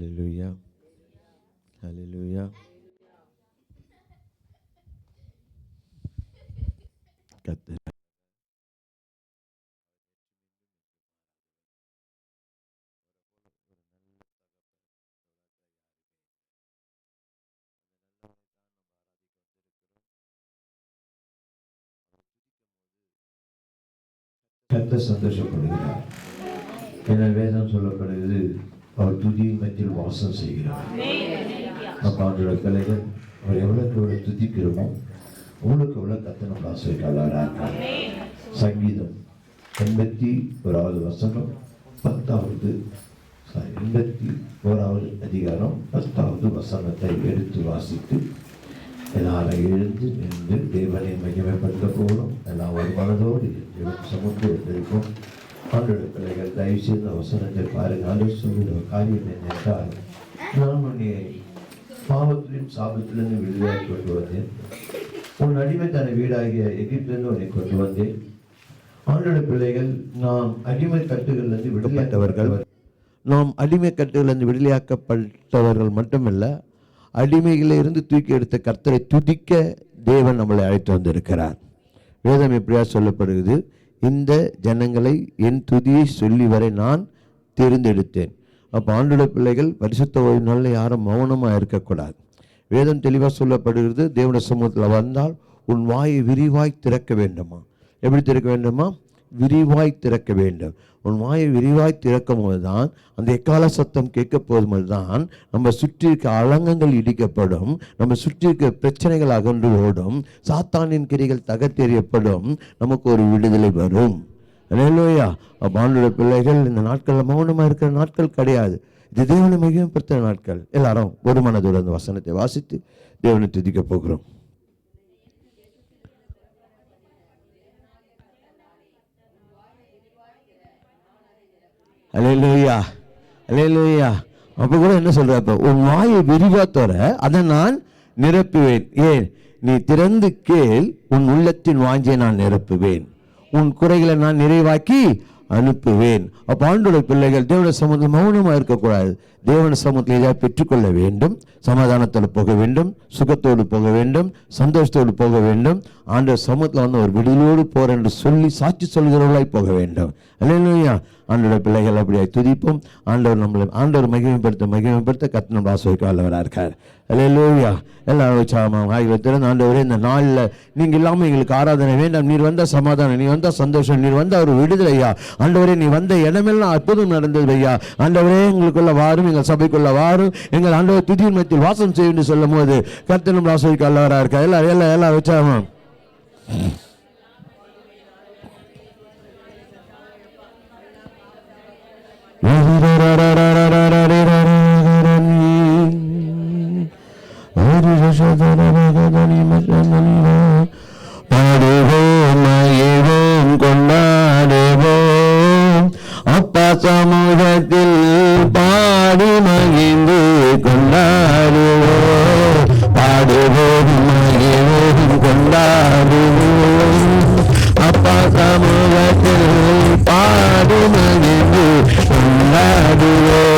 ஹல்லேலூயா, ஹல்லேலூயா. கர்த்தர் சந்தோஷப்படுகிறார். என வேதம் சொல்லப்படுகிறது, அவர் துதியின் மத்தியில் வாசம் செய்கிறார். அவருடைய பிள்ளைகள் அவர் எவ்வளவு துதிக்கிறோமோ உங்களுக்கு எவ்வளவு கர்த்தர் நம்மளை ஆசீர்வதிக்கிறாரா இருக்கார். சங்கீதம் 81வது வசனம் 10வது 81வது அதிகாரம் 10வது வசனத்தை எடுத்து வாசித்து எல்லாரும் எழுந்து நின்று தேவனை மகிமைப்படுத்த போகிறோம். எல்லாம் ஒரு மனதோடு சமூகத்திற்கும் ஆண்டோட பிள்ளைகள் தயவு செய்து வசனத்தை பாருங்க. சொல்லுற காரியம் என்னென்றால், நான் உன்னை பாவத்திலும் சாபத்திலிருந்து விடுதலை கொண்டு வந்தேன். உன் அடிமைத்தன வீடாகிய எகிப்திலிருந்து உன்னை கொண்டு வந்தேன். ஆண்டோட பிள்ளைகள், நாம் அடிமை கட்டுகளிலிருந்து விடுதலையாக்கப்பட்டவர்கள். நாம் அடிமை கட்டுகளிலிருந்து விடுதலையாக்கப்பட்டவர்கள் மட்டுமல்ல, அடிமைகளிலிருந்து தூக்கி எடுத்த கர்த்தரை துதிக்க தேவன் நம்மளை அழைத்து வந்திருக்கிறார். வேதம் எப்படியா சொல்லப்படுகிறது, இந்த ஜனங்களை என் துதியை சொல்லி வரை நான் தேர்ந்தெடுத்தேன். அப்போ ஆண்டோட பிள்ளைகள் பரிசுத்த ஓய்வு நாளில் யாரும் மௌனமாக இருக்கக்கூடாது. வேதம் தெளிவாக சொல்லப்படுகிறது, தேவனுடைய சமூகத்தில் வந்தால் உன் வாயை விரிவாய் திறக்க வேண்டுமா? எப்படி திறக்க வேண்டுமா? விரிவாய் திறக்க வேண்டும். உன் வாயை விரிவாய் திறக்கும் போது தான் அந்த எக்கால சத்தம் கேட்க போகும்போது தான் நம்ம சுற்றி இருக்க அலங்கங்கள் இடிக்கப்படும், நம்ம சுற்றி இருக்க பிரச்சனைகள் அகன்று ஓடும், சாத்தானின் கிரிகள் தகர்த்தெறியப்படும், நமக்கு ஒரு விடுதலை வரும். அல்லேலூயா. ஆண்டவருடைய பிள்ளைகள், இந்த நாட்களில் மௌனமாக இருக்கிற நாட்கள் கிடையாது. இது தேவனை மிகவும் நாட்கள். எல்லாரும் ஒரு மனதோடு அந்த வசனத்தை வாசித்து தேவனை துதிக்க போகிறோம். அல்லேலூயா, அல்லேலூயா. அப்போ கூட என்ன சொல்கிறப்ப, உன் வாயை விரிவா தோற, அதை நான் நிரப்புவேன். ஏன்? நீ திறந்து கேள், உன் உள்ளத்தின் வாஞ்சை நான் நிரப்புவேன், உன் குறைகளை நான் நிறைவாக்கி அனுப்புவேன். அப்போ ஆண்டோட பிள்ளைகள் தேவனுடைய சமூகத்தில் மௌனமாக இருக்கக்கூடாது. தேவனுடைய சமூகத்தில் ஏதாவது பெற்றுக்கொள்ள வேண்டும், சமாதானத்தில் போக வேண்டும், சுகத்தோடு போக வேண்டும், சந்தோஷத்தோடு போக வேண்டும். ஆண்டவர் சமூகத்தில் வந்து ஒரு விடுதலோடு போற என்று சொல்லி சாட்சி சொல்கிறவர்களாய் போக வேண்டும். அல்லேலூயா. ஆண்டோட பிள்ளைகள் அப்படியே துதிப்போம். ஆண்டவர் மகிமைப்படுத்த கர்த்தர் நம்ம ஆசீர்வதிக்கிறவராக இருக்கார். அல்லேலூயா. எல்லாரும் உற்சாகமாக ஆகிவித்திருந்த ஆண்டவரே, இந்த நாளில் நீங்கள் இல்லாமல் எங்களுக்கு ஆராதனை வேண்டாம். நீர் வந்த சமாதானம், நீ வந்த சந்தோஷம், நீர் வந்த ஒரு விடுதலையா ஆண்டவரே. நீ வந்த இடமெல்லாம் அற்புதம் நடந்தது ஐயா. ஆண்டவரே, எங்களுக்குள்ள வாரும், எங்கள் சபைக்குள்ள வாரும், எங்கள் ஆண்டவர் துதியின் மத்தியில் வாசம் செய்யும் என்று சொல்லும் போது கர்த்தர் நம்ம ஆசீர்வதிக்கிறவராக இருக்கார். எல்லாம் உற்சாகமாக பாடுவோம், மகிழ்வோம், கொண்டாடுவோம். அப்பா சமூகத்தில் பாடி மகிழ்ந்து கொண்டாடுவோம். பாடுவோம், மகிழ்வோம், கொண்டாடுவோம். அப்பா சமூகத்தில் பாடி மகிழ்ந்து கொண்டாடுவோம். பாடுவோம்,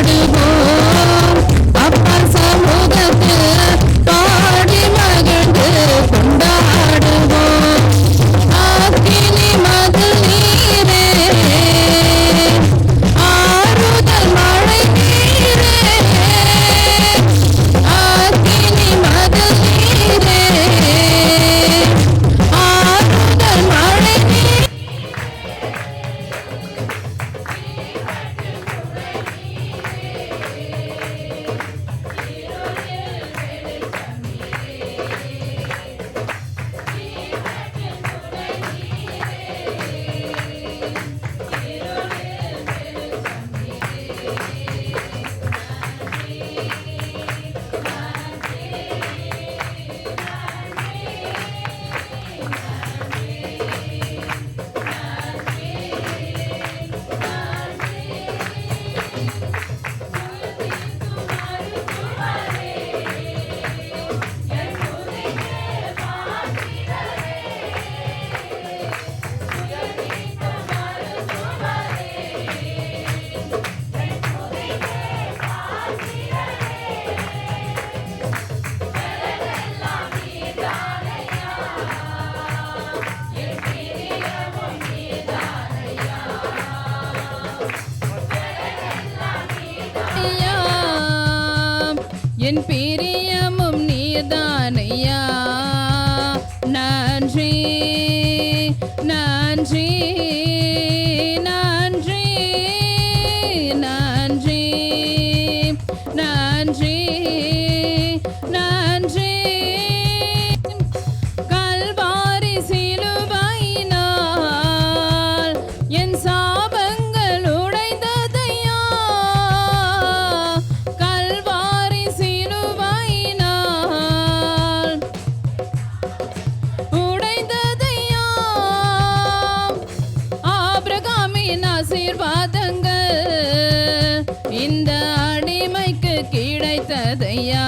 கொண்டாடுவோம். அப்பா சமூகத்தில் பாடி மகிழ்ந்து கொண்டாடுவோம். ஆக்கினி நீதானையா. நன்றி நன்றி நன்றி நன்றி நன்றி நன்றி. கல்வாரி சிலுவையினால் என் சாபங்கள் உடைந்ததையா. கல்வாரி சிலுவையினால் உடைந்ததையா. ஆபிரகாமின் ஆசீர்வாதங்கள் இந்த அடிமைக்கு கிடைத்ததையா.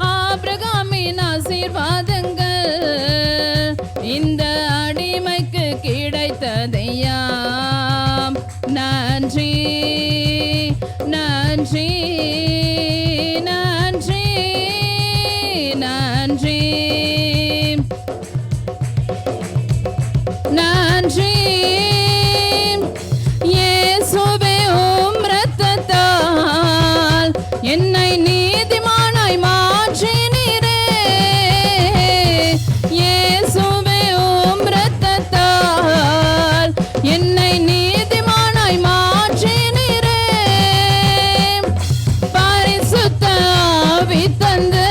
ஆபிரகாமின் ஆசீர்வாதங்கள் இந்த அடிமைக்கு கிடைத்ததையா. நன்றி நன்றி நன்றி நன்றி நன்றி. இயேசுவே உம் இரத்தத்தால் என்னை நீதிமானாய் மாற்றினீரே. இயேசுவே உம் இரத்தத்தால் என்னை நீதிமானாய் மாற்றினீரே. பரிசுத்த ஆவி தந்து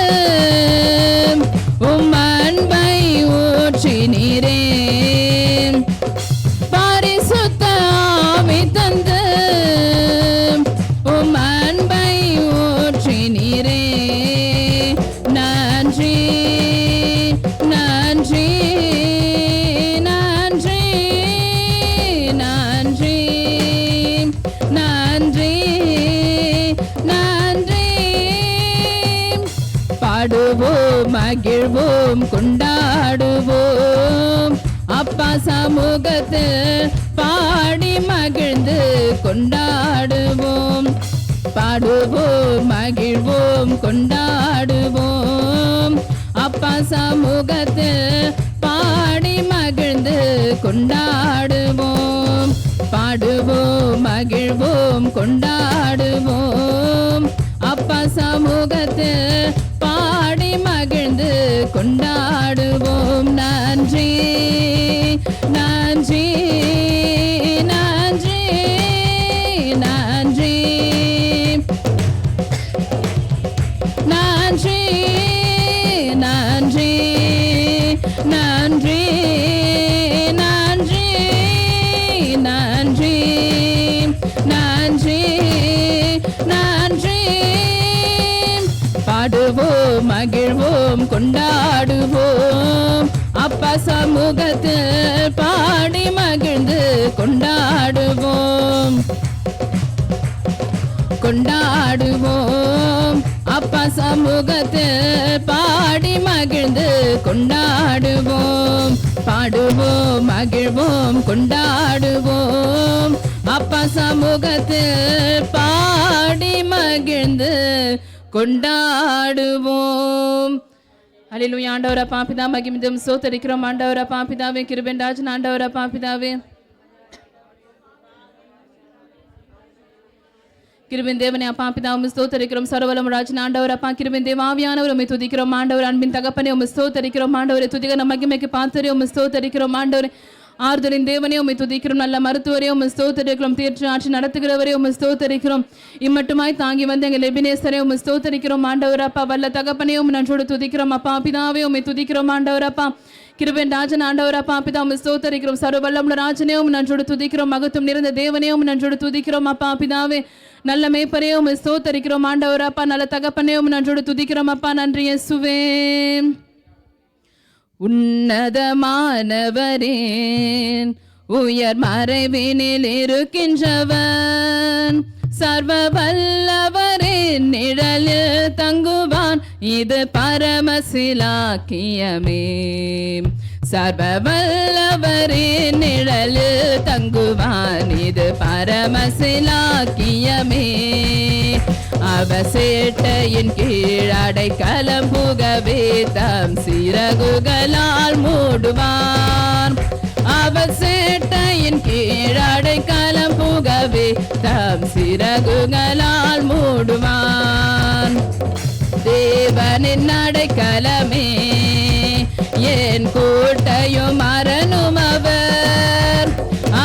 உம் அன்பை ஊற்றினீரே. பரிசுத்த ஆவி தந்து உம் அன்பை ஊற்றினீரே. நன்றி நன்றி நன்றி நன்றி நன்றி நன்றி. பாடுவோம் மகிழ்வோம் கொண்டாடுவோம் அப்பா சமூகத்தில் பாடி மகிழ்ந்து கொண்டாடுவோம். பாடுவோம் மகிழ்வோம் கொண்டாடுவோம் அப்பா சமூகத்தில் பாடி மகிழ்ந்து கொண்டாடுவோம். பாடுவோம் மகிழ்வோம் கொண்டாடுவோம் அப்பா சமூகத்தில் பாடி மகிழ்ந்து கொண்டாடுவோம். நன்றி நன்றி நன்றி நன்றி நன்றி நன்றி நன்றி நன்றி நன்றி நன்றி நன்றி. பாடுவோம் மகிழ்வோம் கொண்டாடுவோம் அப்பா சமூகத்தில் பாடி மகிழ்ந்து கொண்டாடுவோம். கொண்டாடுவோம் அப்பா சமூகத்தில் பாடி மகிழ்ந்து கொண்டாடுவோம். பாடுவோம் மகிழ்வோம் கொண்டாடுவோம் அப்பா சமூகத்தில் பாடி மகிழ்ந்து கொண்டாடுவோம். அல்லேலூயா. ஆண்டவரப்பா பிதா மகிமையும் ஸ்தோத்திரிக்கிறோம். ஆண்டவரப்பா பிதாவே கிருபையின் ராஜன் ஆண்டவரப்பா பிதாவே கிருபையின் தேவனே அப்பா பிதாவை ஸ்தோத்திரிக்கிறோம். சர்வவல்லமை ராஜன் ஆண்டவரப்பா கிருபையின் தேவ ஆவியானவரை உம்மை துதிக்கிறோம். ஆண்டவர் அன்பின் தகப்பனே உம்மை ஸ்தோத்திரிக்கிறோம். ஆண்டவரே துதிகர மகிமைக்கு பாத்திரரே உம்மை ஸ்தோத்திரிக்கிறோம். ஆண்டவரே ஆறுதலின் தேவனே உம்மை துதிக்கிறோம். நல்ல மருத்துவரே உம்மை ஸ்தோத்திரிக்கிறோம். தீர்த்து ஆட்சி நடத்துகிறவரே உம்மை ஸ்தோத்திரிக்கிறோம். இம்மட்டுமாய் தாங்கி வந்த எங்கள் எபினேசரே உம்மை ஸ்தோத்திரிக்கிறோம். ஆண்டவரப்பா வல்ல தகப்பனே உம்மை நன்றோடு துதிக்கிறோம். அப்பா பிதாவே உம்மை துதிக்கிறோம். ஆண்டவரப்பா கிருபையின் ராஜன் ஆண்டவரப்பா பிதா உம்மை ஸ்தோத்திரிக்கிறோம். சர்வவல்லமுள்ள ராஜனே உம்மை நன்றோடு துதிக்கிறோம். மகத்துவம் நிறைந்த தேவனே உம்மை நன்றோடு துதிக்கிறோம். அப்பா பிதாவே நல்ல மேய்ப்பரே உம்மை ஸ்தோத்திரிக்கிறோம். ஆண்டவரப்பா நல்ல தகப்பனே உம்மை நன்றோடு துதிக்கிறோம். அப்பா நன்றி இயேசுவே. உன்னதமானவரே உயர் மறைவினில் இருக்கின்றவன் சர்வ வல்லவரே நிழலில் தங்குவான் இது பரமசிலாக்கியமே. சர்வ வல்லவரே நிழலில் தங்குவான் இது பரமசிலாக்கியமே. அவர் சேட்டையின் கீழடை கலம் புகவே தம் சிறகுகளால் மூடுவான். அவர் சேட்டையின் கீழடை கலம் புகவே தம் சிறகுகளால் மூடுவான். தேவனின் அடைக்கலமே என் கோட்டையும் அரணும் அவர்.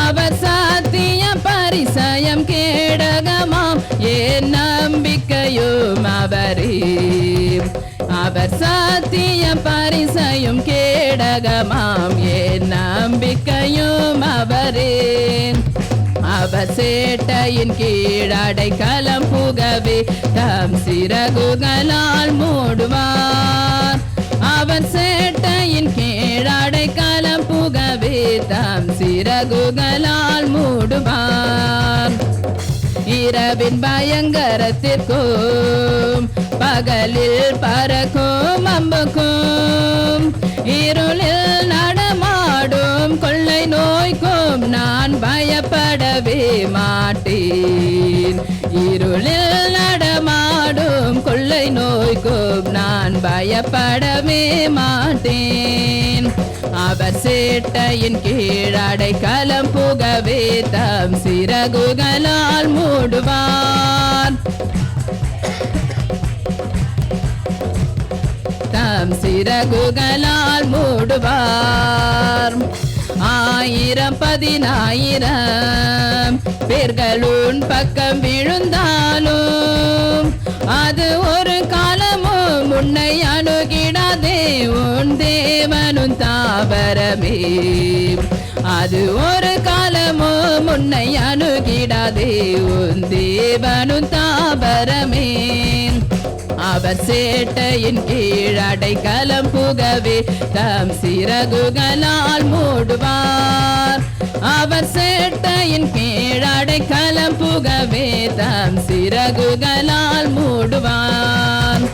அவர் சத்திய பரிசயம் கேடகமாம் என் நம்பிக்கையும் அவரே. அவர் சத்திய பரிசையும் கேடகமாம் என் நம்பிக்கையும் அவரே. அவர் சேட்டையின் கீழ் அடைக்கலம் புகவே தம் சிறகுகளால் மூடுவார். அவர் சேட்டையின் கீழ் அடைக்கலம் புகவே தம் சிறகுகளால் மூடுவார். இரவின் பயங்கரத்திற்கும் பகலில் பறக்கும் அம்புக்கும் இருளில் நடமாடும் கொள்ளை நோய்க்கும் நான் பயப்படவே மாட்டேன். இருளில் நடமாடும் கொள்ளை நோய்க்கும் நான் பயப்படவே மாட்டேன். அவர் சேட்டையின் கீழ் அடைக்கலம் புகவே தம் சிறகுகளால் மூடுவார். தம் சிறகுகளால் மூடுவார். 1000 10,000 பேர்களுன் பக்கம் விழுந்தாலும் அது ஒரு காலமும் உன்னை அணுகிடாதே. உன் தேவனும் தாவரமே அது ஒரு காலமும் உன்னை அணுகிடாதே. உன் தேவனும் தாவரமே. அவர் சேட்டையின் கீழ் அடைக்கலம் புகவே தம் சிறகுகளால் மூடுவார். அவர் சேட்டையின் கீழ் அடைக்கலம் புகவே தம் சிறகுகளால் மூடுவார்.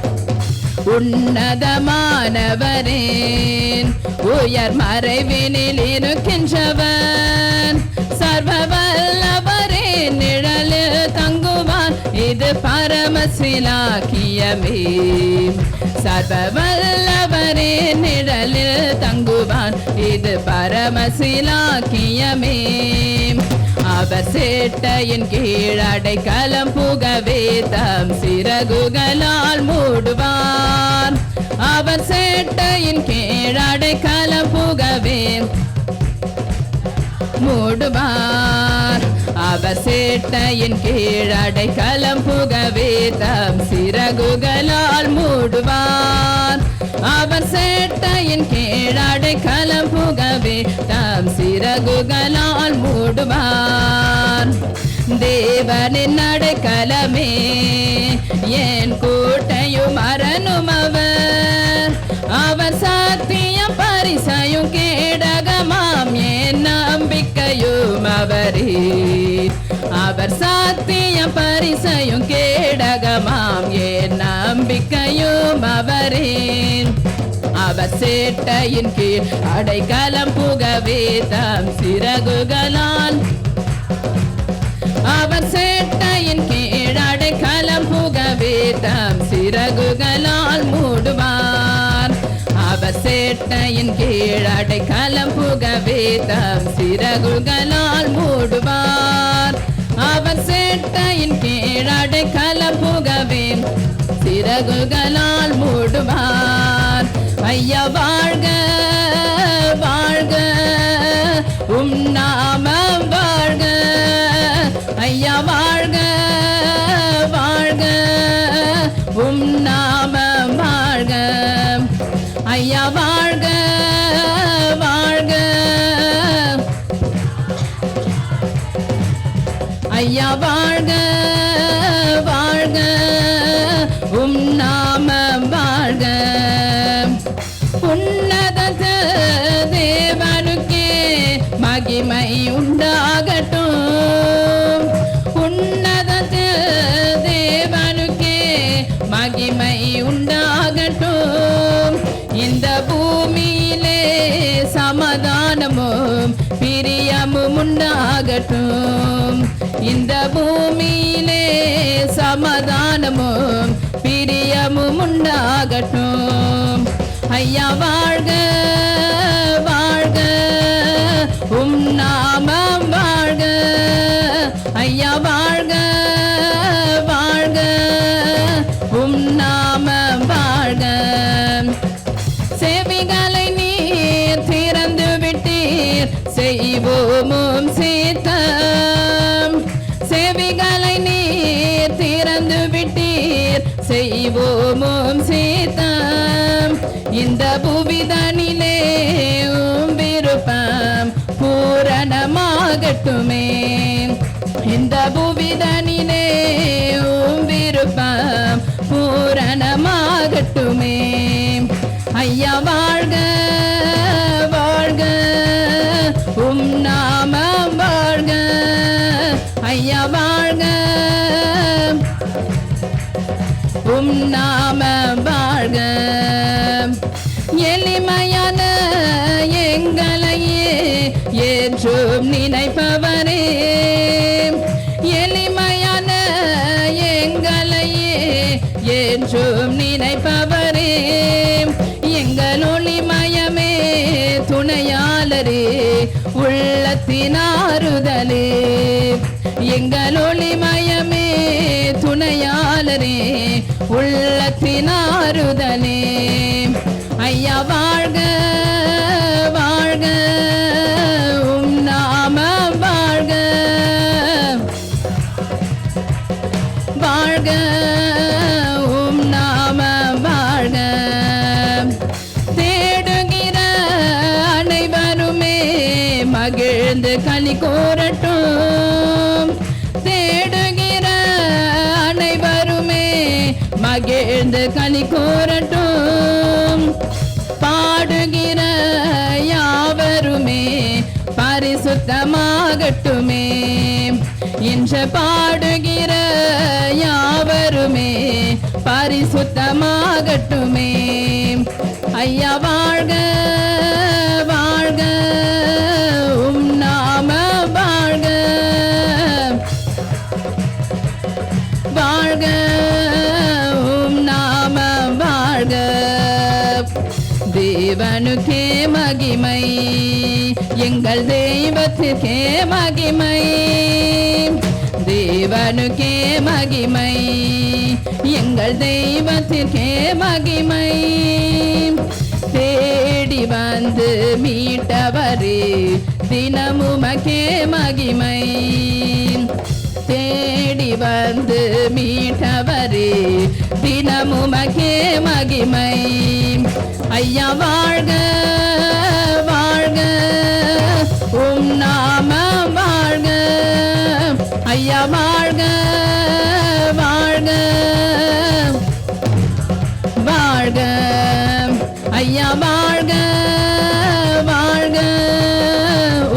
உன்னதமானவரேன் உயர் மறைவினில் இருக்கின்றவன் சர்வ வல்லவரே நிழலில் தங்குவான். இது பரமசிலாக்கியமே. சர்வ வல்லவரே நிழலில் தங்குவான். இது பரமசிலாக்கியமே. அவர் சேட்டையின் கீழ் அடைக்கலம் புகவே தம் சிறகுகளால் மூடுவார். அவர் சேட்டையின் கீழ் அடைக்கலம் புகவே மூடுவார். அவர் சேட்டையின் கீழ் அடைக்கலம் புகவே தம் சிறகுகளால் மூடுவார். அவர் சேட்டையின் கீழ் அடைக்கலம் புகவே தம் சிறகுகளால் மூடுவார். தேவனின் அடைக்கலமே என் கோட்டையும் அரணும் அவர். அவர் சத்திய பரிசையும் கேடகமாம் என் நம்பிக்கையும் அவரே. அவர் சத்திய பரிசையும் கேடகமாம் என் நம்பிக்கையும் அவரே. அவர் சேட்டையின் கீழ் அடைக்கலம் புகவே தம் சிறகுகளால். அவர் சேட்டையின் கீழ் அடைக்கலம் புகவே தம் சிறகுகளால் மூடுவார். அவர் சேட்டையின் கீழ் அடைக்கலம் புகவே தம் சிறகுகளால் மூடுவார். அவர் சேட்டையின் கீழ் அடைக்கலம் புகவே சிறகுகளால் மூடுவார். ஐயா வாழ்க வாழ்க உம் நாமம் வாழ்க. ஐயா வாழ்க வாழ்க உம் நாமம் வாழ்க. ஐயா வாழ்க வாழ்க. ஐயா வாழ்க வாழ்க உம் நாமம் வாழ்க. உன்னத தேவனுக்கே மகிமை உண்டாகட்டும். உன்னத தேவனுக்கே மகிமை உண்டாகட்டும். இந்த பூமியிலே சமாதானமும் பிரியமும் உண்டாகட்டும். இந்த பூமியிலே சமாதானமும் பிரியமும் உண்டாகட்டும். ஐயா வாழ்க வாழ்க உம் நாமம் வாழ்க. ஐயா வாழ்க வாழ்க உம் நாமம் இந்த புவிதனிலே உம் விருப்பம் பூரணமாகட்டுமே. இந்த புவிதனிலே உம் விருப்பம் பூரணமாகட்டுமே. ஐயா வாழ்க வாழ்க உம் நாமம் வாழ்க. ஐயா வாழ்க உம் நாமம் வாழ்க. எளிமையான எங்களையே ஏற்றும் நினைப்பவரே, எளிமையான எங்களையே ஏற்றும் நினைப்பவரே, எங்கள் ஒளிமயமே துணையாளரே உள்ளத்தின் ஆறுதலே. எங்கள் ஒளிமயமே துணையாளரே உள்ளத்தின் ஆறுதலே. ஐயா வாழ்க வாழ்க உம் நாமம் வாழ்க. வாழ்க உம் நாமம் வாழ்க. தேடுகிற அனைவருமே மகிழ்ந்து களி கூறட்டும். தேடுகிற அனைவருமே மகிழ்ந்து களி கூறட்டும். பாடுகிற யாவருமே பரிசுத்தமாகட்டுமே. இன்று பாடுகிற யாவருமே பரிசுத்தமாகட்டுமே. ஐயா வாழ்க வாழ்க உம் நாமம் வாழ்க. வாழ்க உம் நாமம் வாழ்க. தேவனுக்கே மகிமை, எங்கள் தெய்வத்திற்கே மகிமை. தேவனுக்கே மகிமை, எங்கள் தெய்வத்திற்கே மகிமை. தேடி வந்து மீட்டவரே தினமுமக்கே மகிமை. தேடி வந்து மீட்டவரே தினமுமக்கே மகிமை. ஐயா வாழ்க வாழ்க உம் நாமம் வாழ்க. ஐயா வாழ்க வாழ்க வாழ்க. ஐயா வாழ்க வாழ்க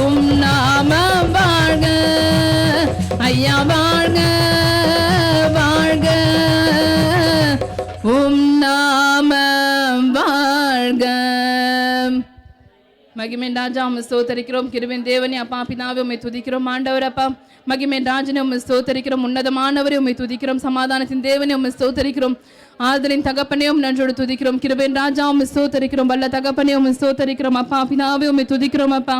உம் நாமம் வாழ்க. ஐயா வாழ்க வாழ்க உம் நாமம் வாழ்க. மகிமை ராஜா உம்மை ஸ்தோத்தரிக்கிறோம். கிருபையின் தேவனே அப்பா பிதாவே உம்மை துதிக்கிறோம். ஆண்டவர் அப்பா மகிமை ராஜனே உம்மை ஸ்தோத்தரிக்கிறோம். உன்னதமானவரே உம்மை துதிக்கிறோம். சமாதானத்தின் தேவனே உம்மை ஸ்தோத்தரிக்கிறோம். ஆதலின் தகப்பனே உம்மை நன்றோடு துதிக்கிறோம். கிருபையின் ராஜா உம்மை ஸ்தோத்தரிக்கிறோம். வல்ல தகப்பனே உம்மை ஸ்தோத்தரிக்கிறோம். அப்பா பிதாவே உம்மை துதிக்கிறோம். அப்பா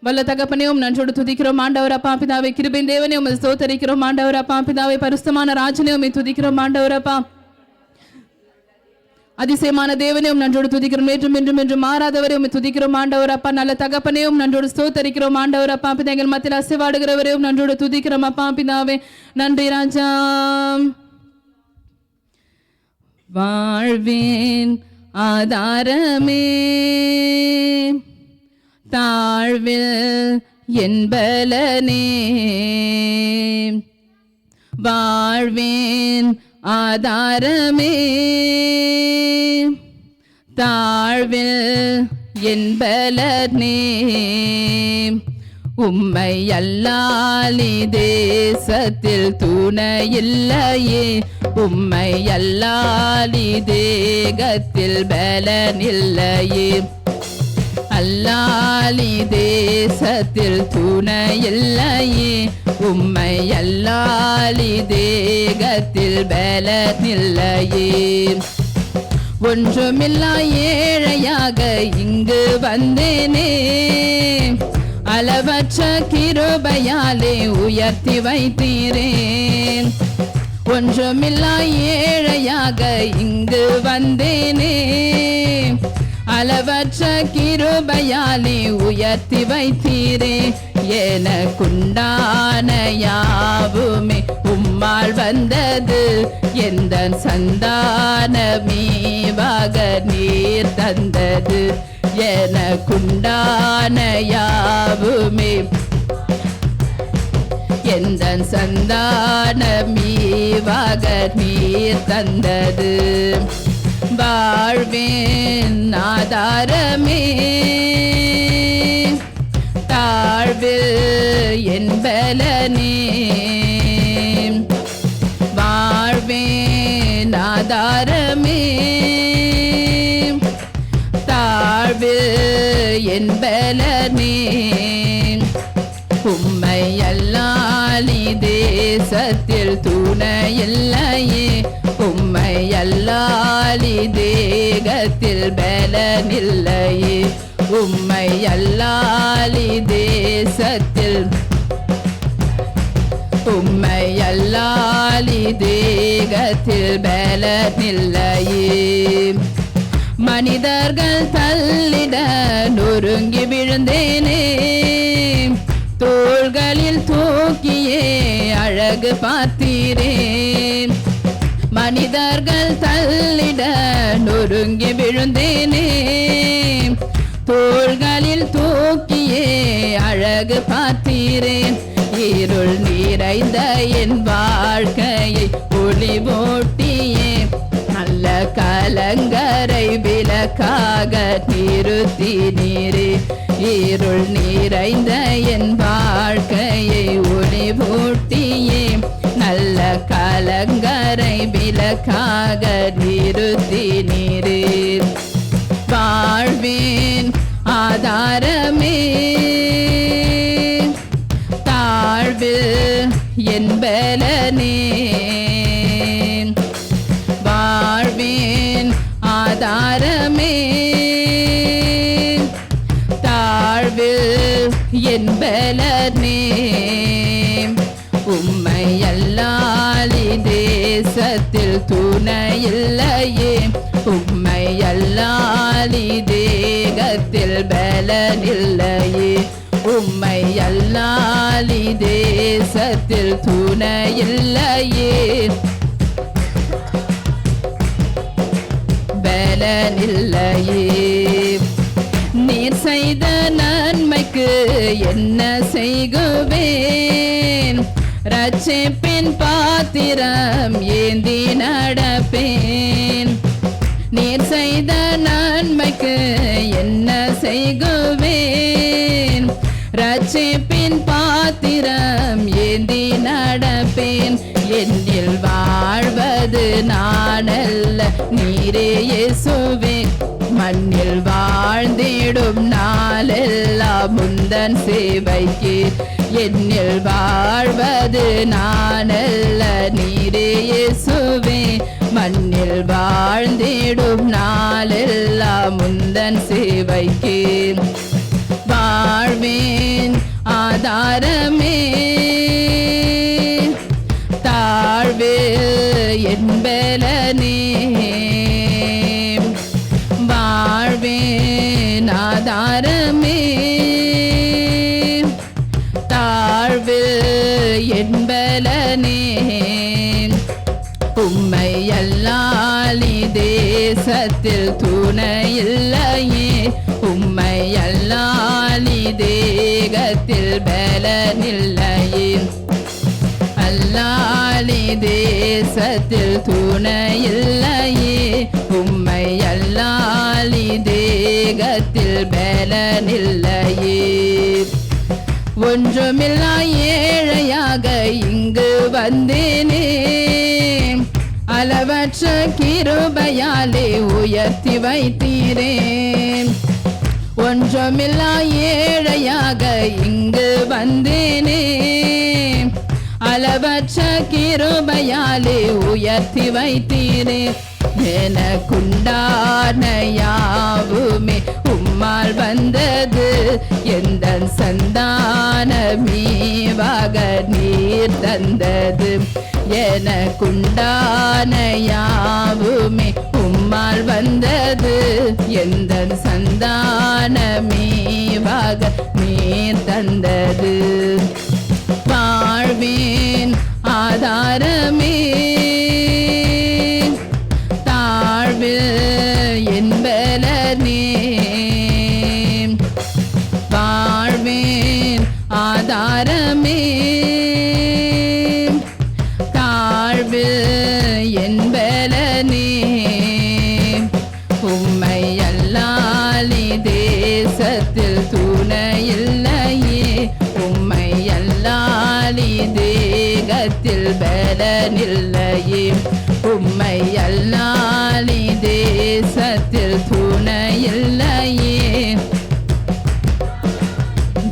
வல்ல தகப்பனே உம்மை நன்றோடு துதிக்கிறோம். ஆண்டவர் அப்பா பிதாவே கிருபையின் தேவனே உம்மை ஸ்தோத்தரிக்கிறோம். ஆண்டவர் அப்பா பிதாவே பரிசுத்தமான ராஜனே உம்மை துதிக்கிறோம். ஆண்டவர் அப்பா அதிசயமான தேவனே உம்மை நன்றோடு துதிக்கிறோம். என்றும் என்றும் என்றும் மாறாதவரே உம்மை துதிக்கிறோம். ஆண்டவர் அப்பா நல்ல தகப்பனே உம்மை நன்றோடு ஸ்தோத்தரிக்கிறோம். ஆண்டவர் அப்பா பிதா எங்கள் மத்தியில் அசைவாடுகிறவரே உம்மை நன்றோடு துதிக்கிறோம். அப்பா பிதாவே நன்றி ராஜா. வாழ்வேன் ஆதாரமே தாழ்வில் என்பலனே. வாழ்வேன் ஆதாரமே தாழ்வில் என்பலனே. உம்மை அல்லாலி தேசத்தில் துணையில்லையே. உம்மை அல்லாலி தேகத்தில் பலனில்லையே. அல்லாலி தேசத்தில் துணையில்லையே. உம்மை அல்லாலி தேகத்தில் பலனில்லையே. ஒன்றுமில்லா ஏழையாக இங்கு வந்தேனே. அளவற்ற கிருபையாலே உயர்த்தி வைத்தீரேன். ஒன்றுமில்லா ஏழையாக இங்கு வந்தேனே. அளவற்ற கிருபையாலே உயர்த்தி வைத்தீரே எனக்குண்டான யாவுமே உம்மால் வந்தது எந்த சந்தானமீவாக நீர் தந்தது எனக்குண்டான யாவுமே எந்த சந்தானமீவாக நீர் தந்தது வாழ்வேன் ஆதாரமே தாழ்வில் என் பலனே வாழ்வேன் ஆதாரமே தாழ்வில் என் பலனே உம்மை அல்லாலி தேசத்தில் துணையில்லையே உம்மை அல்லாலி தேகத்தில் பலனில்லையே உம்மை அல்லாலி தேசத்தில் உம்மை அல்லாலி தேகத்தில் பலனில்லையே மனிதர்கள் தள்ளிட நொறுங்கி விழுந்தேனே தோள்களில் தூக்கியே அழகு பார்த்தீரே மனிதர்கள் தள்ளிட நொறுங்கி விழுந்தேனே தோள்களில் தூக்கியே அழகு பார்த்தீரே இருள் நிறைந்த என் வாழ்க்கையை ஒளி போட்டியே நல்ல கலங்கரை விளக்காக நிறுத்தி நீரே இருள் நிறைந்த என் வாழ்க்கையை ஒளி போட்டியே நல்ல கலங்கரை விளக்காக நிறுத்தி நீரே வாழ்வேன் ஆதாரமே தாழ்வில் என் பலனே வாழ்வேன் ஆதாரமே தாழ்வில் என் பலனே உம்மை அல்லாலி தேசத்தில் துணையில்லையே உம்மை அல்லாலி தேகத்தில் பலனில்லையே உம்மை அல்லாலி தேசத்தில் துணையில்லையே பலனில்லையே நீர் செய்த நன்மைக்கு என்ன செய்குவேன் ரட்சிப்பின் பாத்திரம் ஏந்தி நடப்பேன் நீர் செய்த நன்மைக்கு என்ன செய்குவேன் ரட்சிப்பின் பாத்திரம் ஏந்தி நடப்பேன் என்னில் வாழ்வது நானல்ல நீரே இயேசுவே மண்ணில் வாழ்ந்திடும் நாளெல்லாம் முந்தன் சேவைக்கு என்னில் வாழ்வது நானல்ல நீரே இயேசுவே மண்ணில் வாழ்ந்திடும் நாளெல்லாம் முந்தன் சேவைக்கு வாழ்வேன் ஆதாரமே தாழ்வில் என் பலனே வாழ்வேன் ஆதாரமே தாழ்வில் என் பலனே உம்மை அல்லாலி தேசத்தில் துணையில்லையே உம்மை அல்லாலி தேகத்தில் பலனில்லையே அல்லாலி தேசத்தில் துணையில்லையே உம்மை அல்லாலி தேகத்தில் பலனில்லையே ஒன்றுமில்லா ஏழையாக இங்கு வந்தேனே அளவற்ற கிருபையாலே உயர்த்தி வைத்தீரே ஒன்றுமில்லா ஏழையாக இங்கு வந்தேனே அளவற்ற கிருபையாலே உயர்த்தி வைத்தீரே. எனக்குண்டான யாவுமே உம்மால் வந்தது, எந்த சந்தானமீவாக நீர் தந்தது. எனக்குண்டான யாவுமே உம்மால் வந்தது, எந்த சந்தானமீவாக நீர் தந்தது. வாழ்வின் ஆதாரமே என்பலனே, வாழ்வின் ஆதாரமே தாழ்வு என்பலனே. உம்மை அல்லாலி தேசத்தில் துணையில்லையே, உம்மை அல்லாலி தேகத்தில் பலனில்லையே. உம்மை அல்லாலி தேசத்தில் துணையில்லையே,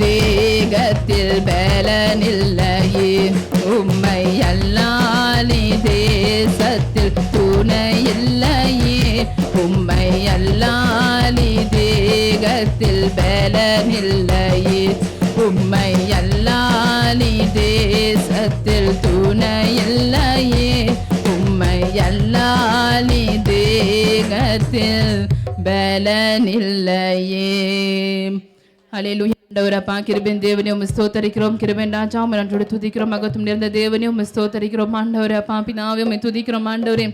தேகத்தில் பலனில்லையே. உம்மை அல்லாலி தேசத்தில் துணையில்லையே, உம்மை அல்லாலி தேகத்தில் பலனில்லையே. உம்மை அல்லாலி தேசத்தில் துணையில்லையே, உம்மை அல்லாலி தேகத்தில் பலனில்லையே. ஹல்லேலூயா. ஆண்டவரப்பா கிருபையின் தேவனே உம்மை ஸ்தோத்தரிக்கிறோம். கிருபையின் ராஜா உம்மை நன்றியோடு துதிக்கிறோம். மகத்துவம் நிறைந்த தேவனே உம்மை ஸ்தோத்தரிக்கிறோம். ஆண்டவரப்பா பிதாவே உம்மை துதிக்கிறோம். ஆண்டவரே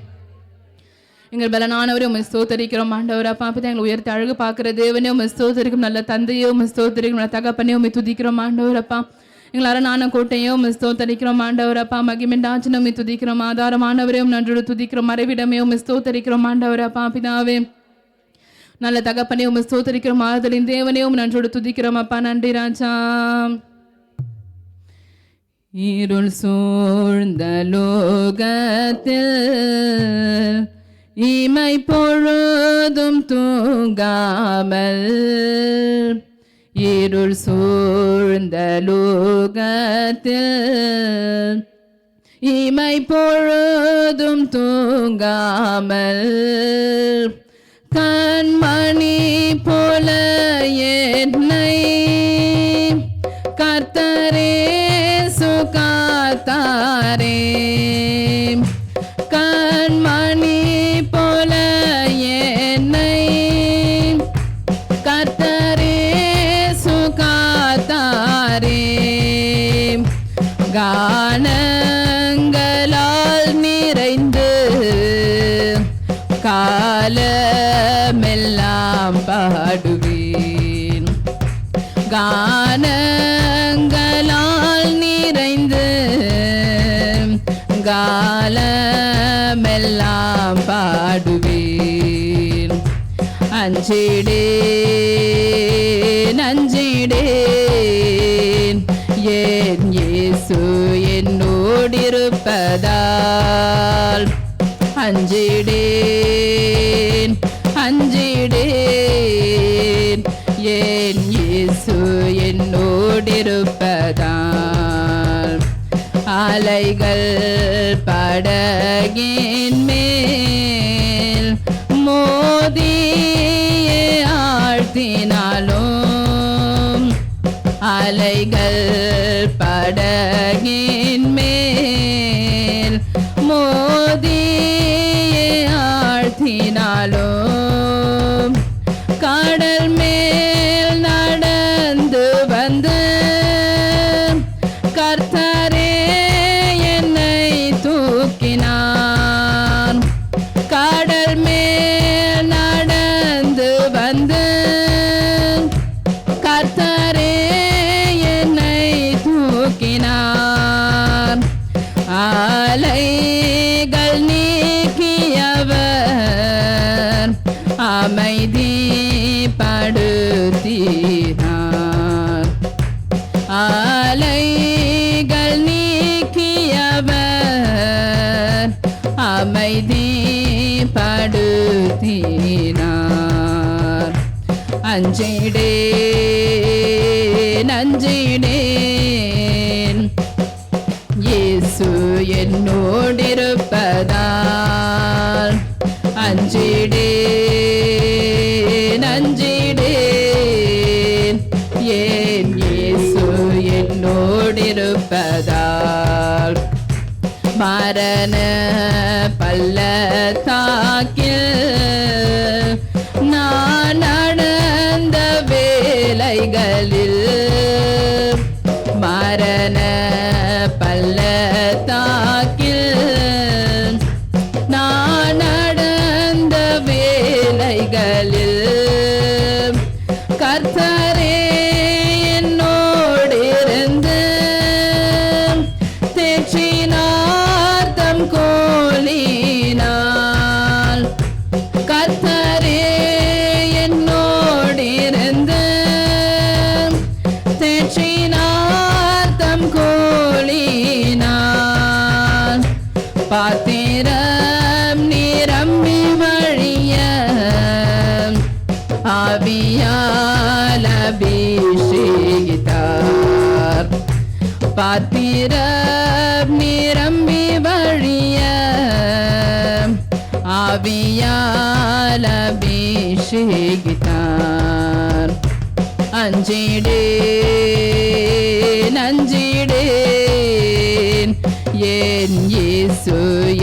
எங்கள் பலனானவரே உம்மை ஸ்தோத்தரிக்கிறோம். ஆண்டவரப்பா பிதா எங்களை உயர்த்தி அழகு பார்க்கிற தேவனே உம்மை ஸ்தோத்தரிக்கும். நல்ல தந்தையோ உம்மை ஸ்தோத்தரிக்கும். நல்ல தகப்பனே உம்மை துதிக்கிறோம். ஆண்டவரப்பா எங்கள் அரணான கோட்டையோ உம்மை ஸ்தோத்தரிக்கிறோம். ஆண்டவரப்பா மகிமையின் ராஜனே உம்மை துதிக்கிறோம். ஆதாரமானவரே உம்மை நன்றியோடு துதிக்கிறோம். மறைவிடமே உம்மை ஸ்தோத்தரிக்கிறோம். ஆண்டவரப்பா பிதாவே நல்ல தகப்பனே உம்மை ஸ்தோத்தரிக்கிறோம். ஆறுதலின் தேவனே உம்மை நன்றியோடு துதிக்கிறோம். அப்பா நன்றி ராஜா. இருள் சூழ்ந்த லோகத்தில் இமை பொழுதும் தூங்காமல், இருள் சூழ்ந்த லோகத்தில் இமை பொழுதும் தூங்காமல், கண்மணி போல என்னை கர்த்தரே சுகாத்தாரே. கண்மணி போல என்னை கர்த்தரே சுகாத்தாரே. கானங்களால் நிறைந்து காலமெல்லாம் பாடுவேன். கானங்களால் நிறைந்து காலமெல்லாம் பாடுவேன். அஞ்சிடேன் அஞ்சிடேன் என் இயேசு என்னோடிருப்பதால். அஞ்சிடேன் அஞ்சிடேன் என் இயேசு என்னோடிருப்பதால். அலைகள் படகின் மேல் மோதியே ஆழ்த்தினாலும், அலைகள் படகின் மேல் மோதியே ஆழ்த்தினாலும், கடல் மேல் நடந்து வந்து கர்த்தரே என்னை தூக்கினார். கடல் மேல் நடந்து வந்து கர்த்தரே என்னை தூக்கினார். அலைகள் நீக்கியவர் அமைதிப்படுத்தினார். அலைகள் நீக்கியவர் அமைதிப்படுத்தினார். அஞ்சிடேன் அஞ்சிடேன் இயேசு என்னோடிருப்பதால் அஞ்சிடேன் அஞ்சிடேன் ஏன் இயேசு என்னோடிருப்பதால் மரண பள்ளத்தாக்கில் நான் நடந்த வேளைகளில் மரண பள்ளத்தாக்கில் நான் நடந்த வேளைகளில் கர்த்தரே என்னோடிருந்து தேற்றினார் தம் கோலினால் கர்த்தரே என்னோடிருந்து தேற்றினார் தம் கோலினால் பாத்திரம் நிரம்பி வழிய ஆவியால் அபிஷேகித்தார் பாத்திரம் நிரம்பி வழிய ஆவியால் அபிஷேகித்தார் அஞ்சிடேன் அஞ்சிடேன் ஏன் இயேசு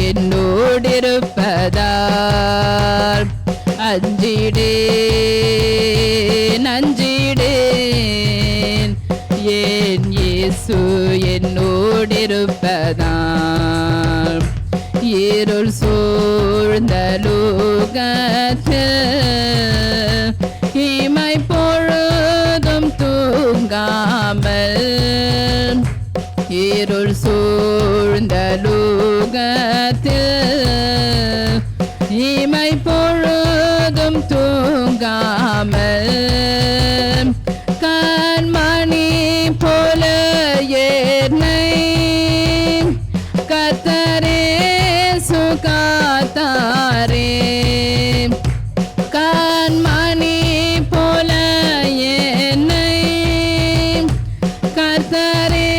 என்னோடிருப்பதால் அஞ்சிடேன் அஞ்சிடேன் ஏன் இயேசு என்னோடிருப்பதால் இருள் சூழ்ந்த லோகத்தில் இமை பொழுதும் தூங்காமல் இருள் சூழ்ந்த லோகத்தில் இமை பொழுதும் தூங்காமல் கண்மணி போல என்னை கர்த்தரே சுகாத்தாரே கண்மணி போல என்னை கர்த்தரே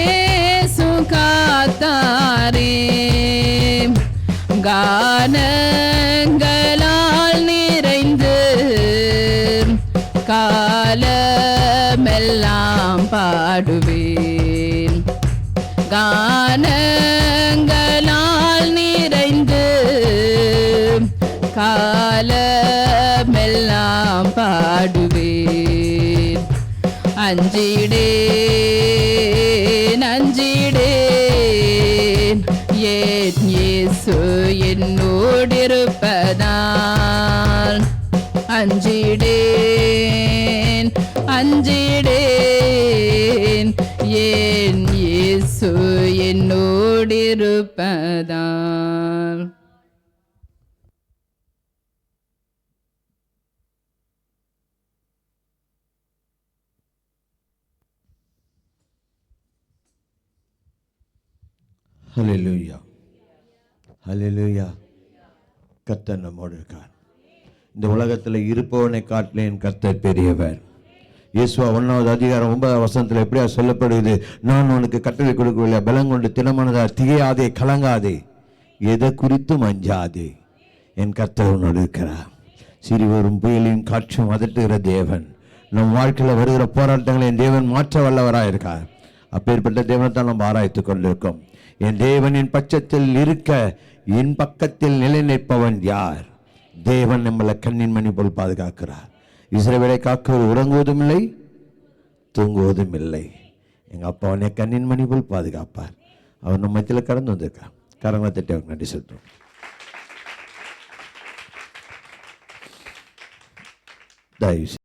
சுகாத்தாரே கானங்களால் நிறைந்து காலமெல்லாம் பாடுவேன் கானங்களால் நிறைந்து காலமெல்லாம் பாடுவேன் அஞ்சிடேன் அஞ்சிடேன் ஏன் இயேசு என்னோடிருப்பதால் அஞ்சிடேன் அஞ்சிடேன் ஏன் இயேசு என்னோடிருப்பதால் ஹல்லேலூயா ஹல்லேலூயா. கர்த்தர் நம்மோடு இருக்கார். இந்த உலகத்தில் இருப்பவனை காட்டிலேன் கர்த்தர் பெரியவர். இயேசுவா 1வது அதிகாரம் 9வது வசனத்தில் எப்படியா சொல்லப்படுகிறது, நான் உனக்கு கட்டளை கொடுக்கவில்லை, பலம் கொண்டு தினமானதா திகையாதே கலங்காதே எதை குறித்தும் அஞ்சாதே, என் கர்த்தர் உன்னோடு இருக்கிறார். சிறிவரும் புயலையும் காற்றும் அதட்டுகிற தேவன். நம் வாழ்க்கையில் வருகிற போராட்டங்களை என் தேவன் மாற்ற வல்லவராக இருக்கார். அப்பேற்பட்ட தேவனைத்தான் நம்ம ஆராய்த்து கொண்டிருக்கோம். என் தேவனின் பட்சத்தில் இருக்க என் பக்கத்தில் நிலை நிற்பவன் யார்? தேவன் நம்மளை கண்ணின் மணி போல் பாதுகாக்கிறார். இஸ்ரவேலை காக்குவது உறங்குவதும் இல்லை தூங்குவதும் இல்லை. எங்கள் அப்பா அவனை கண்ணின் மணி போல் பாதுகாப்பார். அவர் நம்ம மத்தியில் கடந்து வந்திருக்கார். கரங்களை தட்டி அவருக்கு நன்றி சொல்றோம். தயவு